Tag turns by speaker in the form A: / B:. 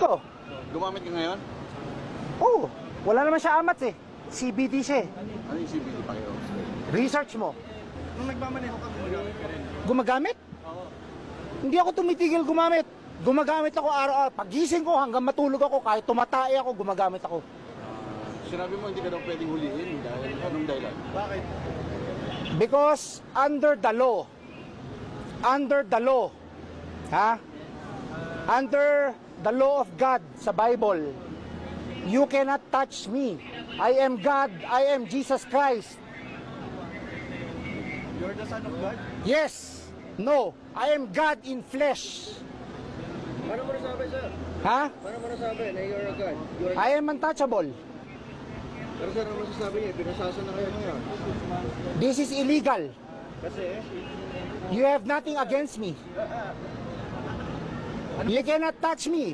A: ko.
B: Gumamit ka ngayon?
A: Oo. Wala naman siya amats eh. CBD siya eh.
B: Ano yung CBD pa kayo?
A: Research mo.
B: Nung nagmamaneho ka, gumagamit ka rin.
A: Gumagamit?
B: Oo.
A: Hindi ako tumitigil gumamit. Gumagamit ako araw-araw. Pagising ko hanggang matulog ako, kahit tumatay ako, gumagamit ako.
B: Sinabi mo hindi ka daw pwedeng huliin dahil anong dahilan? Bakit?
A: Because under the law, ha? Under the law of God sa Bible, you cannot touch me. I am God, I am Jesus Christ.
B: You're the son of God?
A: Yes, no, I am God in flesh.
B: Paano mo nasabi, sir?
A: Ha?
B: Paano mo nasabi na you're a God?
A: I am untouchable.
B: Pero sir, ano masasabi niya? Pinasasa na kayo ngayon.
A: This is illegal.
B: Kasi?
A: You have nothing against me. You cannot touch me.